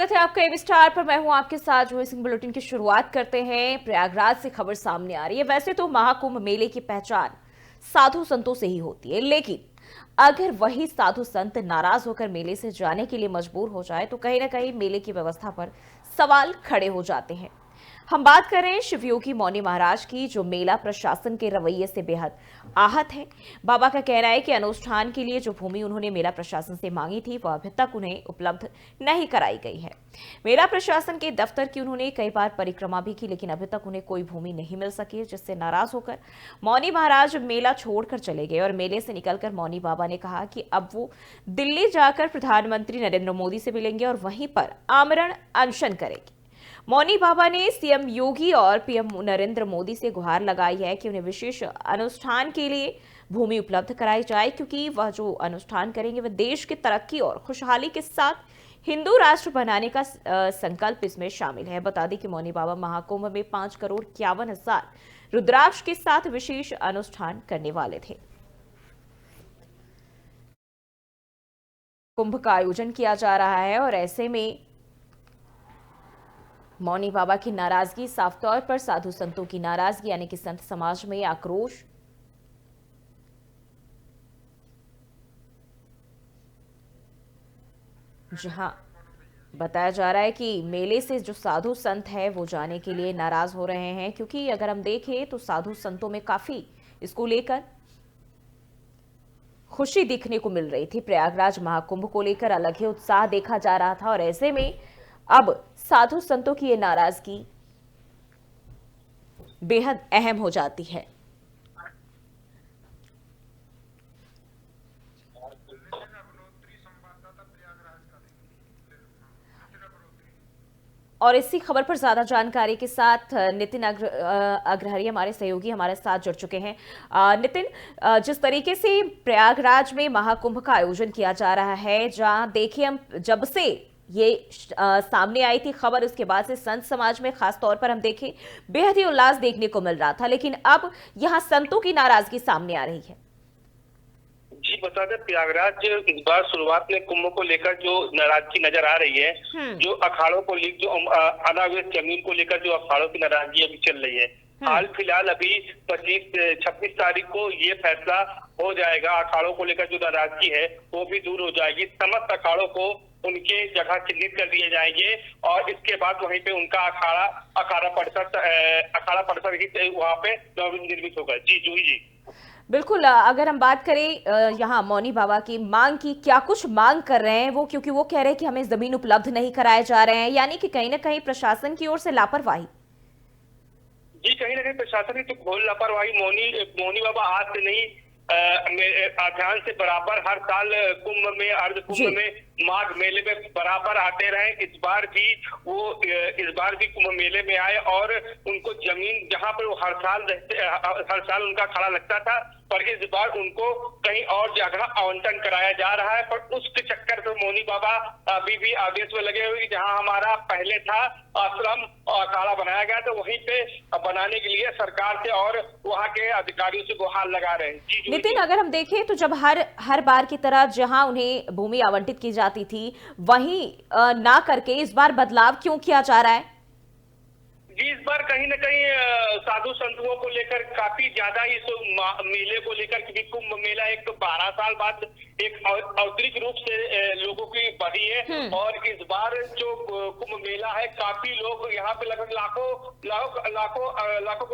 स्वागत है आपका एबी स्टार पर। मैं हूं आपके साथ जो सिंह। बुलेटिन की शुरुआत करते हैं। प्रयागराज से खबर सामने आ रही है। वैसे तो महाकुंभ मेले की पहचान साधु संतों से ही होती है, लेकिन अगर वही साधु संत नाराज होकर मेले से जाने के लिए मजबूर हो जाए तो कहीं ना कहीं मेले की व्यवस्था पर सवाल खड़े हो जाते हैं। हम बात करें शिवयोगी मौनी महाराज की, जो मेला प्रशासन के रवैये से बेहद आहत है। बाबा का कहना है कि अनुष्ठान के लिए जो भूमि उन्होंने मेला प्रशासन से मांगी थी वह अभी तक उन्हें उपलब्ध नहीं कराई गई है। मेला प्रशासन के दफ्तर की उन्होंने कई बार परिक्रमा भी की, लेकिन अभी तक उन्हें कोई भूमि नहीं मिल सकी, जिससे नाराज होकर मौनी महाराज मेला छोड़कर चले गए। और मेले से निकलकर मौनी बाबा ने कहा कि अब वो दिल्ली जाकर प्रधानमंत्री नरेंद्र मोदी से मिलेंगे और वहीं पर आमरण अनशन करेंगे। मौनी बाबा ने सीएम योगी और पीएम नरेंद्र मोदी से गुहार लगाई है कि उन्हें विशेष अनुष्ठान के लिए भूमि उपलब्ध कराई जाए, क्योंकि वह जो अनुष्ठान करेंगे वह देश की तरक्की और खुशहाली के साथ हिंदू राष्ट्र बनाने का संकल्प इसमें शामिल है। बता दें कि मौनी बाबा महाकुंभ में 5,51,00,000 रुद्राक्ष के साथ विशेष अनुष्ठान करने वाले थे। कुंभ का आयोजन किया जा रहा है और ऐसे में मौनी बाबा की नाराजगी साफ तौर पर साधु संतों की नाराजगी, यानी कि संत समाज में आक्रोश। जहां बताया जा रहा है कि मेले से जो साधु संत है वो जाने के लिए नाराज हो रहे हैं, क्योंकि अगर हम देखें तो साधु संतों में काफी इसको लेकर खुशी दिखने को मिल रही थी। प्रयागराज महाकुंभ को लेकर अलग ही उत्साह देखा जा रहा था और ऐसे में अब साधु संतों की ये नाराजगी बेहद अहम हो जाती है। और इसी खबर पर ज्यादा जानकारी के साथ नितिन अग्रहरी हमारे सहयोगी हमारे साथ जुड़ चुके हैं। नितिन, जिस तरीके से प्रयागराज में महाकुंभ का आयोजन किया जा रहा है, जहां देखिए हम जब से ये सामने आई थी खबर, उसके बाद से संत समाज में खास तौर पर हम देखें बेहद ही उल्लास देखने को मिल रहा था, लेकिन अब यहां संतों की नाराजगी सामने आ रही है। जी बता दें, प्रयागराज इस बार शुरुआत में कुंभ को लेकर जो नाराजगी नजर आ रही है, जो अखाड़ों को लेकर, जो अनावृत जमीन को लेकर जो अखाड़ों की नाराजगी अभी चल रही है। हाल फिलहाल अभी 26 तारीख को ये फैसला हो जाएगा। अखाड़ों को लेकर जो नाराजगी है वो भी दूर हो जाएगी। समस्त अखाड़ों को उनके जगह चिन्हित कर दिए जाएंगे और इसके बाद वहीं पे उनका अखाड़ा परिसर ही वहाँ पे निर्मित होगा। जी जूही जी बिल्कुल। अगर हम बात करें यहाँ मौनी बाबा की मांग की, क्या कुछ मांग कर रहे हैं वो, क्योंकि वो कह रहे हैं कि हमें जमीन उपलब्ध नहीं कराए जा रहे हैं, यानी कि कहीं ना कहीं प्रशासन की ओर से लापरवाही। जी कहीं ना कहीं प्रशासन की तो घोर लापरवाही। मौनी बाबा आज से नहीं, अभियान से बराबर हर साल कुंभ में, अर्ध कुंभ में, माघ मेले में बराबर आते रहे। इस बार भी कुंभ मेले में आए और उनको जमीन जहां पर वो हर साल उनका खड़ा लगता था, पर इस बार उनको कहीं और जगह आवंटन कराया जा रहा है। पर उसके चक्कर में मौनी बाबा अभी भी आदेश में लगे हुए, जहां हमारा पहले था आश्रम और अखाड़ा बनाया गया, तो वहीं पे बनाने के लिए सरकार से और वहां के अधिकारियों से गुहार लगा रहे हैं। नितिन, अगर हम देखें तो जब हर बार की तरह जहां उन्हें भूमि आवंटित की जाती थी वहीं ना करके इस बार बदलाव क्यों किया जा रहा है? जी इस बार कहीं ना कहीं साधु संतों को लेकर काफी ज्यादा इस मेले को लेकर, क्योंकि कुंभ मेला एक 12 साल बाद एक औद्योगिक रूप से लोगों की बढ़ी है। और इस बार जो कुंभ मेला है, काफी लोग यहाँ पे लगभग लाखों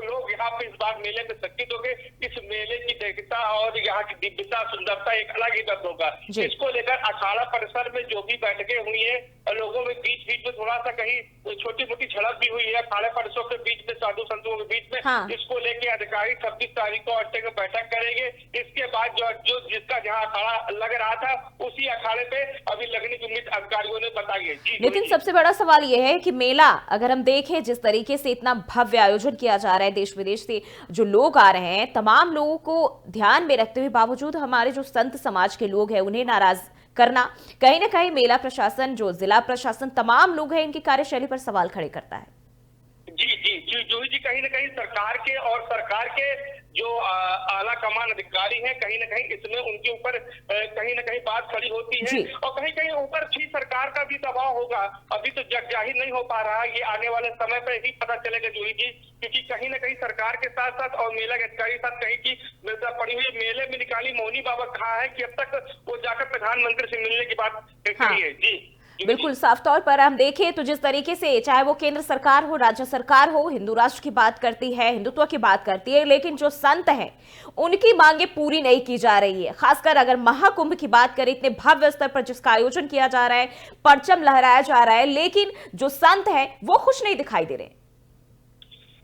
लोग यहाँ पे इस बार मेले में चकित हो गए। इस मेले की देखता और यहाँ की दिव्यता, सुंदरता एक अलग ही बात होगा। इसको लेकर अखाड़ा परिसर में जो भी बैठकें हुई है, लोगों में बीच में थोड़ा सा कहीं छोटी मोटी झड़प भी हुई है अखाड़े परिसरों के बीच में, साधु संतों के बीच में। इसको लेके अधिकारी 26 तारीख को अड्डे में बैठक करेंगे। इसके बाद जो जिसका जहाँ अखाड़ा लग रहा था उसी अखाड़े पे अभी लगने की उम्मीद अधिकारियों ने बताई है। लेकिन सबसे बड़ा सवाल यह है कि मेला अगर हम देखें जिस तरीके से इतना भव्य आयोजन किया जा रहा है, देश विदेश से जो लोग आ रहे हैं, तमाम लोगों को ध्यान में रखते हुए बावजूद हमारे जो संत समाज के लोग हैं उन्हें नाराज करना, कहीं ना कहीं मेला प्रशासन, जो जिला प्रशासन, तमाम लोग हैं, इनकी कार्यशैली पर सवाल खड़े करता है। जी जी जूही जी, कहीं ना कहीं सरकार के और सरकार के जो आला कमान अधिकारी हैं, कहीं ना कहीं इसमें उनके ऊपर कहीं ना कहीं बात खड़ी होती है, जी और कहीं कहीं ऊपर भी सरकार का भी दबाव होगा। अभी तो जाहिर नहीं हो पा रहा, ये आने वाले समय पर ही पता चलेगा जूही जी, क्योंकि कहीं ना कहीं सरकार के साथ साथ और मेला के अधिकारी के साथ कहीं की मिलता पड़ी हुई है। मेले में निकाली मौनी बाबा कहा है कि अब तक वो जाकर प्रधानमंत्री से मिलने की बात हाँ कही है। जी बिल्कुल, साफ तौर पर हम देखें तो जिस तरीके से चाहे वो केंद्र सरकार हो, राज्य सरकार हो, हिंदू राष्ट्र की बात करती है, हिंदुत्व की बात करती है, लेकिन जो संत हैं उनकी मांगे पूरी नहीं की जा रही है। खासकर अगर महाकुंभ की बात करें, इतने भव्य स्तर पर जिसका आयोजन किया जा रहा है, परचम लहराया जा रहा है, लेकिन जो संत हैं वो खुश नहीं दिखाई दे रहे।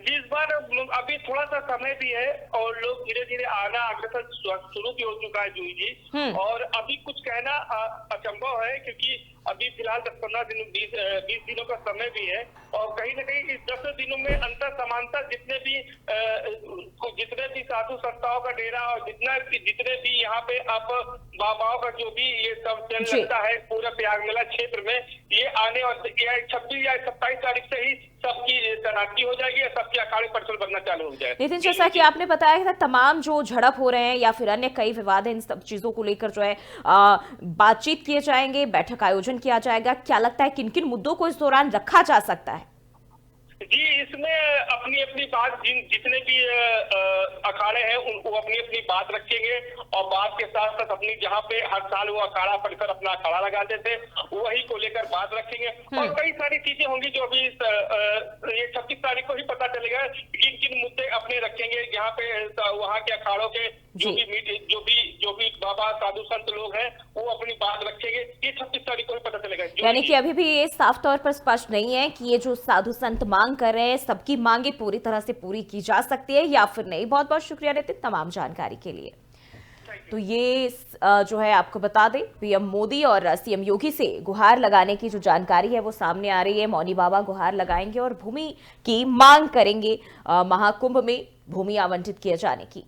इस बार अभी थोड़ा सा समय भी है और लोग धीरे धीरे आना अग्रसर शुरू भी हो चुका है जूही जी, और अभी कुछ कहना असंभव है, क्योंकि अभी फिलहाल 10-15 दिन 20 दिनों का समय भी है, और कहीं ना कहीं इस 10 दिनों में अंतर समानता जितने भी साधु संस्थाओं का डेरा और जितने भी यहाँ पे आप बाबाओं का जो भी ये सब चल लगता है पूरा प्रयाग मेला क्षेत्र में, ये आने और 26 या 27 तारीख से ही सबकी तैनाती हो जाएगी, सबके अखाड़े पर बनना चालू हो जाएगा। नितिन, जैसा कि आपने बताया था, तमाम जो झड़प हो रहे हैं या फिर अन्य कई विवाद हैं, इन सब चीजों को लेकर जो है बातचीत किए जाएंगे, बैठक आयोजन किया जाएगा। क्या लगता है किन किन मुद्दों को इस दौरान रखा जा सकता है? जी, इसमें अपनी अपनी बात जितने भी अखाड़े हैं उनको अपनी अपनी बात रखेंगे, और बात के साथ साथ अपनी जहाँ पे हर साल वो अखाड़ा परिसर अपना अखाड़ा लगाते थे वही को लेकर बात रखेंगे, और कई सारी चीजें होंगी जो अभी ये 26 तारीख को ही पता चलेगा किन किन मुद्दे अपने रखेंगे। यहाँ पे वहाँ के अखाड़ों के जो भी बाबा साधु संत लोग हैं वो अपनी बात रखेंगे, ये 26 तारीख को ही पता चलेगा। यानी कि अभी भी ये साफ तौर पर स्पष्ट नहीं है कि ये जो साधु संत मांग कर रहे हैं सबकी मांगे पूरी तरह से पूरी की जा सकती है या फिर नहीं। बहुत बहुत शुक्रिया नितिन तमाम जानकारी के लिए। तो ये जो है आपको बता दें, पीएम मोदी और सीएम योगी से गुहार लगाने की जो जानकारी है वो सामने आ रही है। मौनी बाबा गुहार लगाएंगे और भूमि की मांग करेंगे, महाकुंभ में भूमि आवंटित किए जाने की।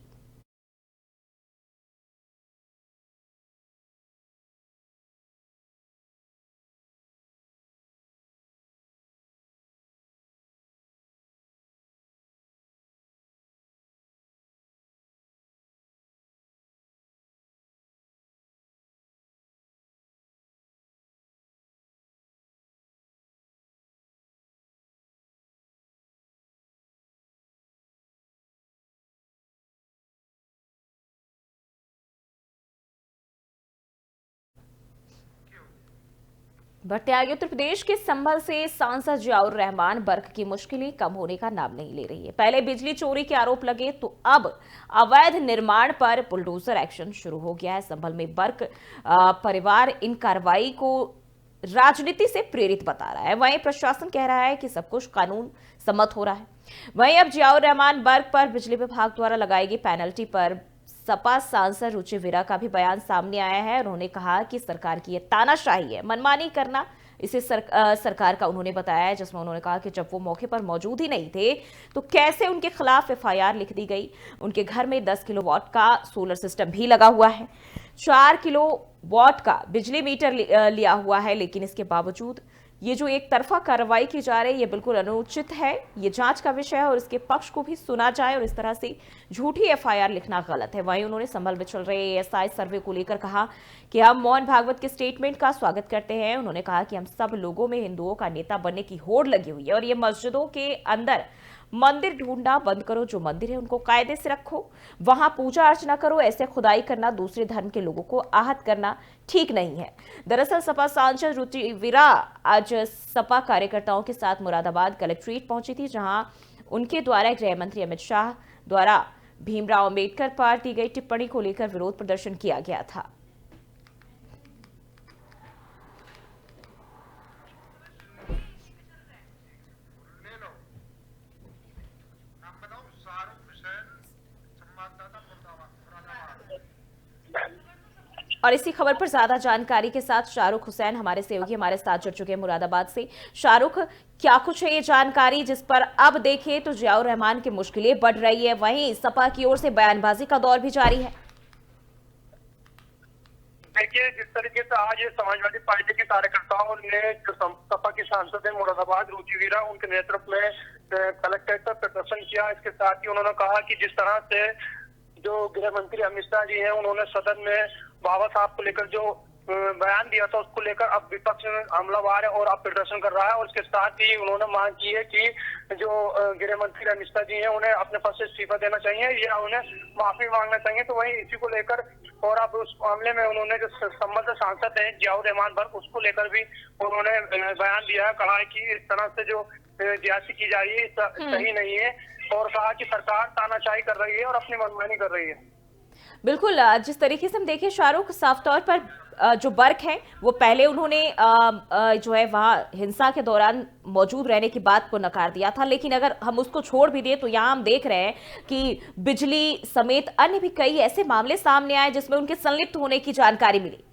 बढ़ते आगे, उत्तर प्रदेश के संभल से सांसद जियाउर रहमान बर्क की मुश्किलें कम होने का नाम नहीं ले रही है। पहले बिजली चोरी के आरोप लगे तो अब अवैध निर्माण पर बुलडोजर एक्शन शुरू हो गया है। संभल में बर्क परिवार इन कार्रवाई को राजनीति से प्रेरित बता रहा है। वहीं प्रशासन कह रहा है कि सब कुछ कानून सम्मत हो रहा है। वहीं अब जियाउर रहमान बर्क पर बिजली विभाग द्वारा लगाई गई पेनल्टी पर सपा सांसद रुचि वीरा का भी बयान सामने आया है। उन्होंने कहा कि सरकार की यह तानाशाही है, मनमानी करना इसे सरकार का उन्होंने बताया है, जिसमें उन्होंने कहा कि जब वो मौके पर मौजूद ही नहीं थे तो कैसे उनके खिलाफ एफआईआर लिख दी गई। उनके घर में 10 किलोवाट का सोलर सिस्टम भी लगा हुआ है, 4 किलोवाट का बिजली मीटर लिया हुआ है, लेकिन इसके बावजूद ये जो एक तरफा कार्रवाई की जा रही है ये बिल्कुल अनुचित है। ये जांच का विषय है और इसके पक्ष को भी सुना जाए, और इस तरह से झूठी एफआईआर लिखना गलत है। वहीं उन्होंने संभल में चल रहे एएसआई सर्वे को लेकर कहा कि हम मोहन भागवत के स्टेटमेंट का स्वागत करते हैं। उन्होंने कहा कि हम सब लोगों में हिंदुओं का नेता बनने की होड़ लगी हुई है, और ये मस्जिदों के अंदर मंदिर ढूंढना बंद करो, जो मंदिर है उनको कायदे से रखो, वहां पूजा अर्चना करो। ऐसे खुदाई करना, दूसरे धर्म के लोगों को आहत करना ठीक नहीं है। दरअसल सपा सांसद रुचि वीरा आज सपा कार्यकर्ताओं के साथ मुरादाबाद कलेक्ट्रेट पहुंची थी, जहां उनके द्वारा गृह मंत्री अमित शाह द्वारा भीमराव अंबेडकर पर दी गई टिप्पणी को लेकर विरोध प्रदर्शन किया गया था। और इसी खबर पर ज्यादा जानकारी के साथ शाहरुख हुसैन हमारे सहयोगी हमारे साथ जुड़ चुके हैं मुरादाबाद से। शाहरुख, क्या कुछ है ये जानकारी जिस पर अब देखें तो जियाउर रहमान की मुश्किलें बढ़ रही है, वहीं सपा की ओर से बयानबाजी का दौर भी जारी है? देखिए, जिस तरीके से आज समाजवादी पार्टी के कार्यकर्ताओं ने जो सपा की सांसद है मुरादाबाद रुचि वीरा, उनके नेतृत्व में कलेक्ट्रेट पर प्रदर्शन किया। इसके साथ ही उन्होंने कहा कि जिस तरह से जो गृह मंत्री अमित शाह जी हैं, उन्होंने सदन में बाबा साहब को लेकर जो बयान दिया था, उसको लेकर अब विपक्ष हमलावर है और अब प्रदर्शन कर रहा है। और इसके साथ ही उन्होंने मांग की है कि जो गृह मंत्री अमित शाह जी हैं, उन्हें अपने पद से इस्तीफा देना चाहिए या उन्हें माफी मांगना चाहिए। तो वहीं इसी को लेकर और अब उस मामले में उन्होंने जो संबंधित सांसद हैं जियाउर रहमान बर्क, उसको लेकर भी उन्होंने बयान दिया है। कहा है कि इस तरह से जो ज्यादती की जा रही है सही नहीं है, और कहा कि सरकार तानाशाही कर रही है और अपनी मनमानी कर रही है। बिल्कुल, जिस तरीके से हम देखें शाहरुख, साफ तौर पर जो बर्क है वो पहले उन्होंने जो है वहां हिंसा के दौरान मौजूद रहने की बात को नकार दिया था, लेकिन अगर हम उसको छोड़ भी दें तो यहाँ हम देख रहे हैं कि बिजली समेत अन्य भी कई ऐसे मामले सामने आए जिसमें उनके संलिप्त होने की जानकारी मिली।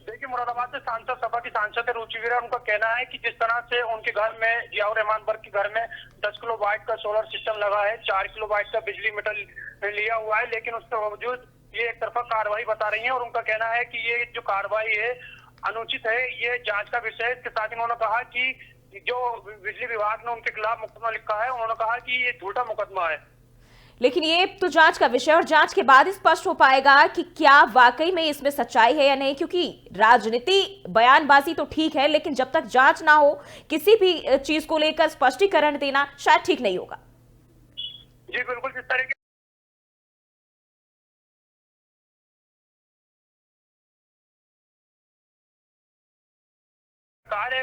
देखिए, मुरादाबाद से सांसद सभा की सांसद रुचि वीरा, उनका कहना है कि जिस तरह से उनके घर में जियाउर रहमान बर्क के घर में 10 किलोवाट का सोलर सिस्टम लगा है, 4 किलोवाट का बिजली मीटर लिया हुआ है, लेकिन उसके बावजूद ये एक तरफा कार्रवाई बता रही है। और उनका कहना है कि ये जो कार्रवाई है अनुचित है, ये जांच का विषय है। इसके साथ ही उन्होंने कहा कि जो बिजली विभाग ने उनके खिलाफ मुकदमा लिखा है, उन्होंने कहा कि ये झूठा मुकदमा है। लेकिन ये तो जांच का विषय और जांच के बाद ही स्पष्ट हो पाएगा कि क्या वाकई में इसमें सच्चाई है या नहीं, क्योंकि राजनीति बयानबाजी तो ठीक है, लेकिन जब तक जांच ना हो किसी भी चीज को लेकर स्पष्टीकरण देना शायद ठीक नहीं होगा। जी बिल्कुल, जिस तरीके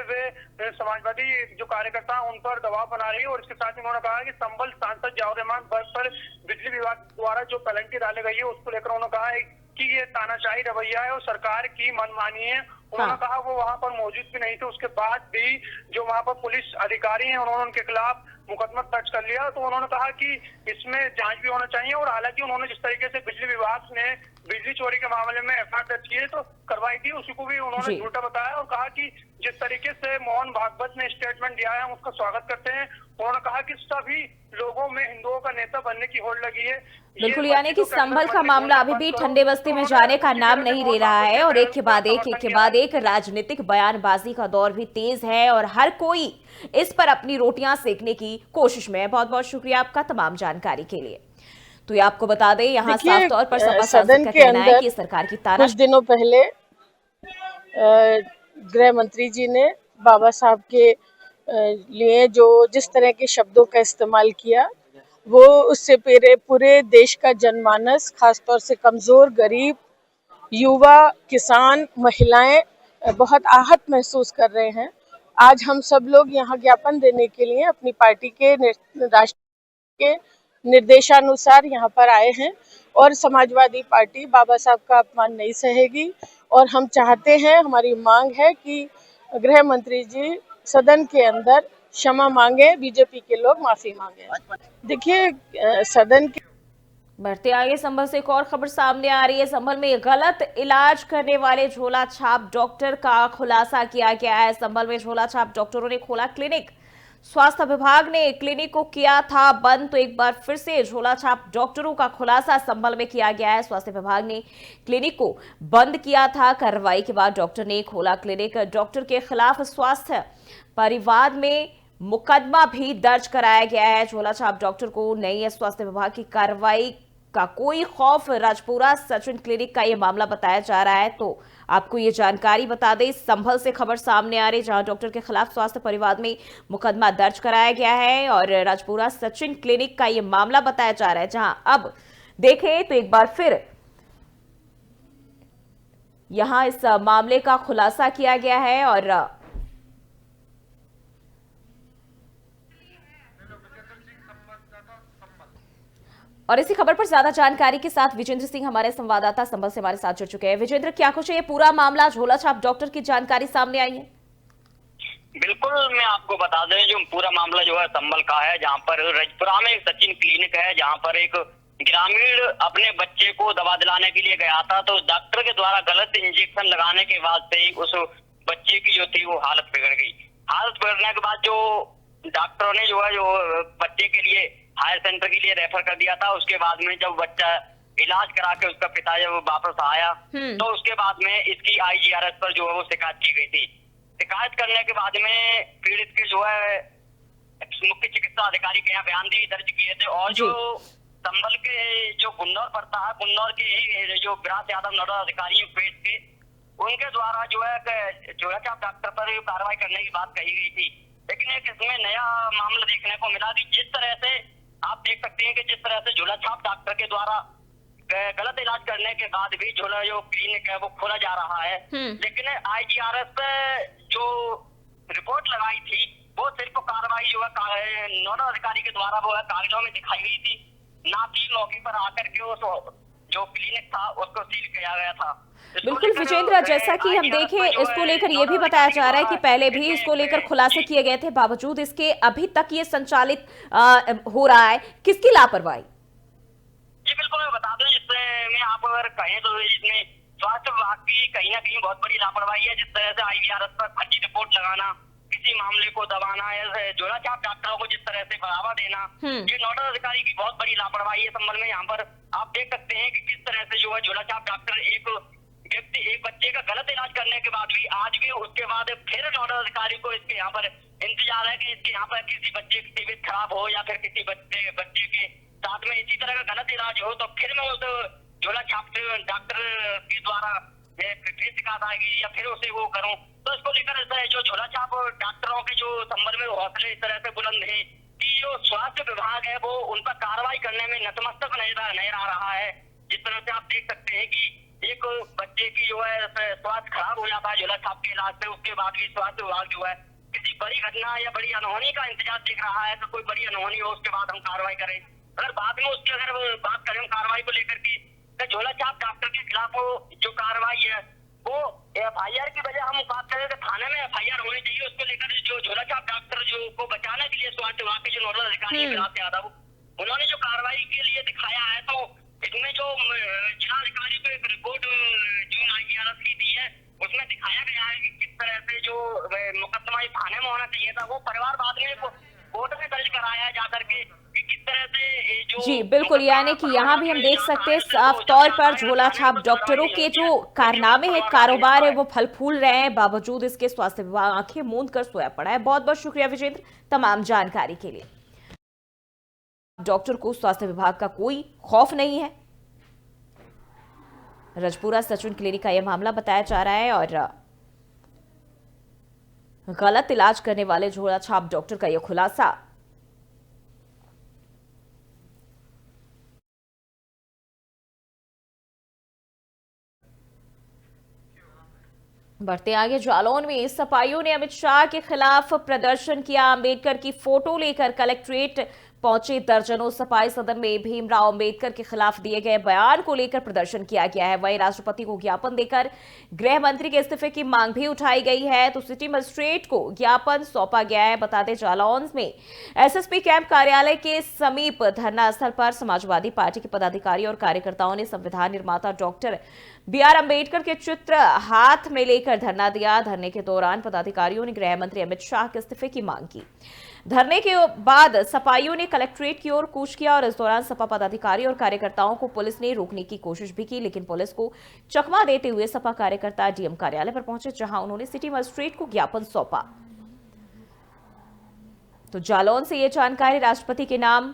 वे समाजवादी जो कार्यकर्ता उन पर दबाव बना रही है। और इसके साथ ही उन्होंने कहा कि संबल सांसद जियाउर रहमान बर्क पर बिजली विभाग द्वारा जो पेनल्टी डाली गई है, उसको लेकर उन्होंने कहा है कि ये तानाशाही रवैया है और सरकार की मनमानी है। उन्होंने कहा वो वहां पर मौजूद भी नहीं थे, उसके बाद भी जो वहां पर पुलिस अधिकारी हैं उन्होंने उनके खिलाफ मुकदमा दर्ज कर लिया। तो उन्होंने कहा कि इसमें जांच भी होना चाहिए। और हालांकि उन्होंने जिस तरीके से बिजली विभाग ने बिजली चोरी के मामले में एफआईआर दर्ज की है तो करवाई थी, उसी को भी उन्होंने झूठा बताया और कहा कि जिस तरीके से मोहन भागवत ने स्टेटमेंट दिया है हम उसका स्वागत करते हैं। उन्होंने कहा कि सभी लोगों में हिंदुओं का नेता बनने की होड़ लगी है। बिल्कुल, यानी कि संभल का मामला अभी भी ठंडे बस्ती में जाने का नाम नहीं ले रहा है और एक के बाद एक राजनीतिक बयानबाजी का दौर भी तेज है और हर कोई इस पर अपनी रोटियां सेकने की कोशिश में है। बहुत बहुत शुक्रिया आपका तमाम जानकारी के लिए। तो ये आपको बता दें, यहाँ साफ तौर पर सपा सांसद का कहना है कि सरकार की ताना। कुछ दिनों पहले गृह मंत्री जी ने बाबा साहब के लिए जो जिस तरह के शब्दों का इस्तेमाल किया, वो उससे पूरे देश का जनमानस, खासतौर से कमजोर, गरीब, युवा, किसान, महिलाएं बहुत आहत महसूस कर रहे हैं। आज हम सब लोग यहाँ ज्ञापन देने के लिए अपनी पार्टी के राष्ट्रीय के निर्देशानुसार यहाँ पर आए हैं और समाजवादी पार्टी बाबा साहब का अपमान नहीं सहेगी। और हम चाहते हैं, हमारी मांग है कि गृह मंत्री जी सदन के अंदर क्षमा मांगे, बीजेपी के लोग माफी मांगे। देखिए, सदन के बढ़ते आगे संभल से एक और खबर सामने आ रही है। संभल में गलत इलाज करने वाले झोला छाप डॉक्टर का खुलासा किया गया है। संभल में झोला छाप डॉक्टरों ने खोला क्लिनिक। स्वास्थ्य विभाग ने क्लिनिक को किया था बंद, तो एक बार फिर से झोला छाप डॉक्टरों का खुलासा संभल में किया गया है। स्वास्थ्य विभाग ने क्लिनिक को बंद किया था, कार्रवाई के बाद डॉक्टर ने खोला क्लिनिक। डॉक्टर के खिलाफ स्वास्थ्य परिवाद में मुकदमा भी दर्ज कराया गया है। झोला छाप डॉक्टर को नहीं है स्वास्थ्य विभाग की कार्रवाई का कोई खौफ। राजपुरा सचिन क्लिनिक का यह मामला बताया जा रहा है। तो आपको ये जानकारी बता दें, संभल से खबर सामने आ रही, जहां डॉक्टर के खिलाफ स्वास्थ्य परिवाद में मुकदमा दर्ज कराया गया है और राजपुरा सचिन क्लिनिक का ये मामला बताया जा रहा है। जहां अब देखें तो एक बार फिर यहां इस मामले का खुलासा किया गया है और इसी खबर पर ज्यादा जानकारी के साथ विजेंद्र सिंह हमारे संवाददाता संभल से हमारे साथ जुड़ चुके हैं। विजेंद्र, क्या कुछ है ये पूरा मामला, झोला छाप डॉक्टर की जानकारी सामने आई है? बिल्कुल, मैं आपको बता दें जो पूरा मामला जो है संभल का है, जहां पर रजपुरा में एक सचिन क्लिनिक है, जहां पर एक ग्रामीण अपने बच्चे को दवा दिलाने के लिए गया था, तो डॉक्टर के द्वारा गलत इंजेक्शन लगाने के बाद से ही उस बच्चे की जो थी वो हालत बिगड़ गई। हालत बिगड़ने के बाद जो डॉक्टरों ने जो है जो बच्चे के लिए हायर सेंटर के लिए रेफर कर दिया था। उसके बाद में जब बच्चा इलाज करा के उसका पिता जब वापस आया तो उसके बाद में इसकी आईजीआरएस पर जो है वो शिकायत की गई थी। शिकायत करने के बाद में पीड़ित के जो है मुख्य चिकित्सा अधिकारी के यहाँ बयान भी दर्ज किए थे। और जो संभल के जो गुन्नौर पड़ता है, गुन्नौर के जो विराट यादव नोडल अधिकारी पेश के, उनके द्वारा जो है झोलाछाप डॉक्टर पर कार्रवाई करने की बात कही गई थी। लेकिन एक इसमें नया मामला देखने को मिला कि जिस तरह से आप देख सकते हैं कि जिस तरह से झोलाछाप डॉक्टर के द्वारा गलत इलाज करने के बाद भी झोला जो क्लिनिक है वो खोला जा रहा है। लेकिन IGRS जो रिपोर्ट लगाई थी वो सिर्फ कार्रवाई जो है नोडल अधिकारी के द्वारा वो है कागजों में दिखाई गई थी, ना कि मौके पर आकर के उस जो क्लिनिक था उसको सील किया गया था। बिल्कुल विजेंद्र, जैसा कि हम देखें इसको लेकर ये भी बताया जा रहा है कि पहले भी इसको लेकर खुलासे किए गए थे, बावजूद इसके अभी तक ये संचालित हो रहा है। किसकी लापरवाही? जी बिल्कुल, मैं बता दूं, जिसमें आप अगर कहें तो इसमें स्वास्थ्य विभाग की कहीं ना कहीं बहुत बड़ी लापरवाही है। जिस तरह से IGRS पर फर्जी रिपोर्ट लगाना, किसी मामले को दबाना या झोलाछाप डॉक्टरों को जिस तरह से बढ़ावा देना, ये नोडल अधिकारी की बहुत बड़ी लापरवाही है। संबंध में यहाँ पर आप देख सकते हैं कि किस तरह से जो है झोलाछाप डॉक्टर एक व्यक्ति एक बच्चे का गलत इलाज करने के बाद भी आज भी उसके बाद फिर नोडल अधिकारी को इसके यहाँ पर इंतजार है कि इसके यहाँ पर किसी बच्चे की तबीयत खराब हो या फिर किसी बच्चे के साथ में इसी तरह का गलत इलाज हो तो फिर मैं उस झोलाछाप डॉक्टर के द्वारा फिर शिकायत आएगी या फिर उसे वो करूं। तो इसको लेकर जो झोलाछाप डॉक्टरों के जो संबंध में हौसले इस तरह से बुलंद है कि जो स्वास्थ्य विभाग है वो उन पर कार्रवाई करने में नतमस्तक नजर आ रहा है। जिस तरह से आप देख सकते हैं कि एक बच्चे की जो है स्वास्थ्य खराब हो जाता है झोलाछाप के इलाज से, उसके बाद भी स्वास्थ्य विभाग जो है किसी बड़ी घटना या बड़ी अनहोनी का इंतजार देख रहा है। तो कोई बड़ी अनहोनी हो उसके बाद हम कार्रवाई करें। अगर बाद में उसकी अगर बात करें कार्रवाई को लेकर की, तो झोलाछाप डॉक्टर के खिलाफ जो कार्रवाई है वो FIR की बजाय हम बात करें तो थाने में FIR होनी चाहिए। उसको लेकर जो झोलाछाप डॉक्टर जो को बचाने के लिए स्वास्थ्य विभाग के जो नोडल अधिकारी विराट यादव, उन्होंने जो कार्रवाई के लिए दिखाया है, तो इसमें जो जिलाधिकारी को एक रिपोर्ट जो IGRS की दी है उसमें दिखाया गया है कि किस तरह से जो मुकदमा थाने में होना चाहिए था वो परिवारवाद में कोर्ट में दर्ज कराया है जाकर के कि किस तरह से जो जी बिल्कुल, यानी कि यहाँ भी हम देख सकते हैं साफ तौर पर झोलाछाप डॉक्टरों के जो कारनामे हैं, कारोबार है, वो फल फूल रहे हैं। बावजूद इसके स्वास्थ्य विभाग आंखें मूंद कर सोया पड़ा है। बहुत बहुत शुक्रिया विजेंद्र तमाम जानकारी के लिए। डॉक्टर को स्वास्थ्य विभाग का कोई खौफ नहीं है। रजपुरा सचिन क्लिनिक का यह मामला बताया जा रहा है और गलत इलाज करने वाले झोलाछाप डॉक्टर का यह खुलासा। बढ़ते आगे, जालौन में सपाइयों ने अमित शाह के खिलाफ प्रदर्शन किया। अंबेडकर की फोटो लेकर कलेक्ट्रेट पहुंचे दर्जनों सपाई। सदन में भीमराव अंबेडकर के खिलाफ दिए गए बयान को लेकर प्रदर्शन किया गया है। वहीं राष्ट्रपति को ज्ञापन देकर गृह मंत्री के इस्तीफे की मांग भी उठाई गई है। तो सिटी मजिस्ट्रेट को ज्ञापन सौंपा गया है। बता दें, जालौन में SSP कैंप कार्यालय के समीप धरना स्थल पर समाजवादी पार्टी के पदाधिकारी और कार्यकर्ताओं ने संविधान निर्माता डॉक्टर BR अम्बेडकर के चित्र हाथ में लेकर धरना दिया। धरने के दौरान पदाधिकारियों ने गृह मंत्री अमित शाह के इस्तीफे की मांग की। धरने के बाद सपाइयों ने कलेक्ट्रेट की ओर कूच किया और इस दौरान सपा पदाधिकारी और कार्यकर्ताओं को पुलिस ने रोकने की कोशिश भी की, लेकिन पुलिस को चकमा देते हुए सपा कार्यकर्ता DM कार्यालय पर पहुंचे, जहां उन्होंने सिटी मजिस्ट्रेट को ज्ञापन सौंपा। तो जालौन से यह जानकारी, राष्ट्रपति के नाम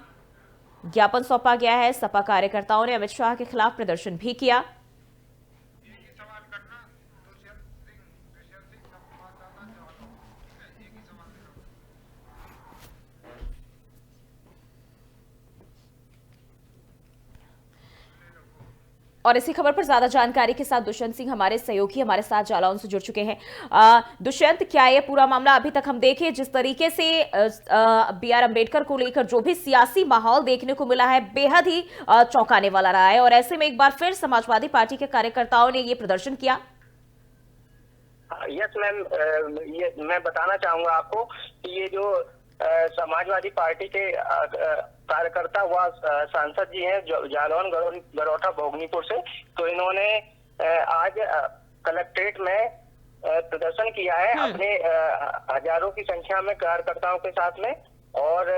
ज्ञापन सौंपा गया है। सपा कार्यकर्ताओं ने अमित शाह के खिलाफ प्रदर्शन भी किया। और इसी खबर पर ज्यादा जानकारी के साथ दुष्यंत सिंह हमारे सहयोगी हमारे साथ जालौन से जुड़ चुके हैं। दुष्यंत, क्या ये पूरा मामला अभी तक हम देखें जिस तरीके से BR अम्बेडकर को लेकर जो भी सियासी माहौल देखने को मिला है, बेहद ही चौंकाने वाला रहा है और ऐसे में एक बार फिर समाजवादी पार्टी के कार्यकर्ताओं ने ये प्रदर्शन किया। यस मैम, ये मैं बताना चाहूंगा आपको कि ये जो समाजवादी पार्टी के कार्यकर्ता व सांसद जी हैं जालौन गरौठा भोगनीपुर से, तो इन्होंने आज कलेक्ट्रेट में प्रदर्शन किया है अपने हजारों की संख्या में कार्यकर्ताओं के साथ में। और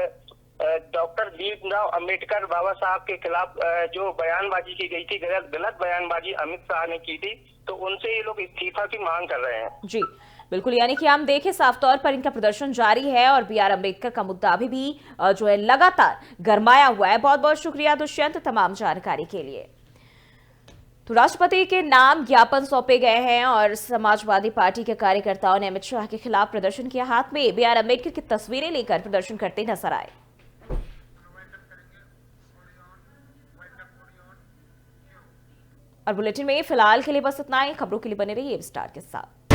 डॉक्टर भीमराव अंबेडकर बाबा साहब के खिलाफ जो बयानबाजी की गई थी, गलत बयानबाजी अमित शाह ने की थी, तो उनसे ये लोग इस्तीफा की मांग कर रहे हैं। जी बिल्कुल, यानी कि हम देखें साफ तौर पर इनका प्रदर्शन जारी है और बी आर अम्बेडकर का मुद्दा अभी भी जो है लगातार गरमाया हुआ है। बहुत बहुत शुक्रिया दुष्यंत तमाम जानकारी के लिए। तो राष्ट्रपति के नाम ज्ञापन सौंपे गए हैं और समाजवादी पार्टी के कार्यकर्ताओं ने अमित शाह के खिलाफ प्रदर्शन किया। हाथ में बी आर अम्बेडकर की तस्वीरें लेकर प्रदर्शन करते नजर आए। और बुलेटिन में फिलहाल के लिए बस इतना ही। खबरों के लिए बने रहिए स्टार के साथ।